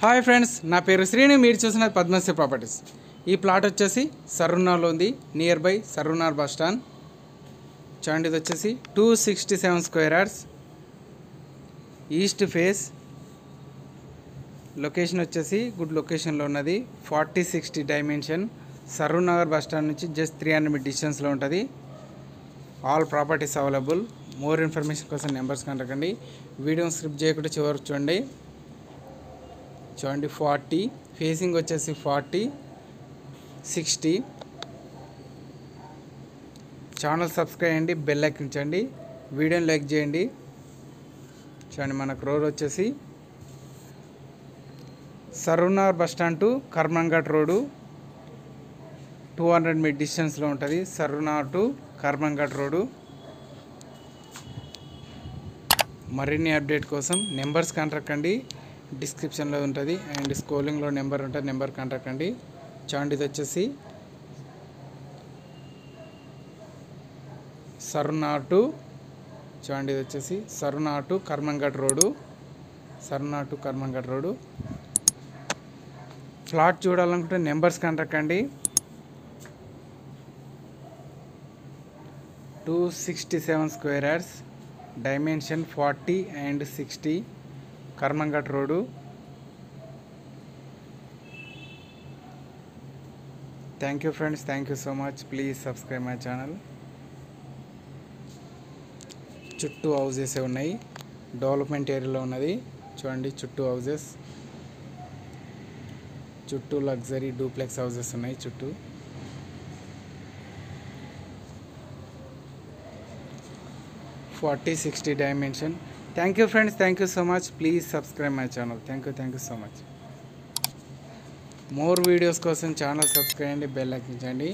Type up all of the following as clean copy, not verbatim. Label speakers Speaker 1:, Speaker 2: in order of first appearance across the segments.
Speaker 1: Hi friends, నా పేరు శ్రీని. మీరు చూసినది పద్మశ్రీ ప్రాపర్టీస్. ఈ ప్లాట్ వచ్చేసి సర్రునార్లో ఉంది, near by Saroornagar bus stand. చూడండి, ఇది వచ్చేసి 267 square yards, east face. Location వచ్చేసి గుడ్ లొకేషన్లో ఉన్నది. 40-60 డైమెన్షన్. సర్రునగర్ బస్ స్టాండ్ నుంచి జస్ట్ 300 మీటర్ డిస్టెన్స్లో ఉంటుంది. All properties available. More information కోసం నెంబర్స్ కంటకండి. వీడియోని స్క్రిప్ట్ చేయకుండా చివరికి చూడండి. 40 ఫేసింగ్ వచ్చేసి 40-60. ఛానల్ సబ్స్క్రైబ్ చేయండి, బెల్ ఎక్కించండి, వీడియోని లైక్ చేయండి. చూడండి, మనకు రోడ్ వచ్చేసి Saroornagar bus stand to Karmanghat road 200 metre డిస్టెన్స్లో ఉంటుంది. Saroornagar to Karmanghat road. మరిన్ని అప్డేట్ కోసం నెంబర్స్ కాంటాక్ట్ అండి, డిస్క్రిప్షన్లో ఉంటుంది. అండ్ స్క్రోలింగ్లో నెంబర్ ఉంటుంది, నెంబర్ కాంటాక్ట్ అండి. చూడండి, ఇది వచ్చేసి Saroornagar to Karmanghat road. Saroornagar to Karmanghat road. Flat చూడాలనుకుంటే నెంబర్స్ కాంటాక్ట్ అండి. 267 square yards, dimension 40 and 60, Karmanghat road. Thank you friends, thank you so much. Please subscribe my channel. చుట్టూ హౌజెస్ ఉన్నాయి, డెవలప్మెంట్ ఏరియాలో ఉన్నది. చూడండి, చుట్టూ హౌజెస్, చుట్టూ లగ్జరీ డూప్లెక్స్ హౌజెస్ ఉన్నాయి చుట్టూ. Forty 60 dimension. Thank you friends, thank you so much. Please subscribe my channel. Thank you so much. More videos కోసం ఛానల్ సబ్స్క్రైబ్ చేయండి, బెల్ ఎక్కించండి,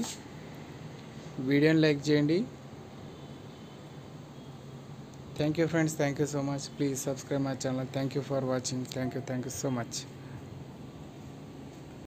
Speaker 1: వీడియోని లైక్ చేయండి. Thank you friends, thank you so much. Please subscribe my channel. Thank you for watching. Thank you so much.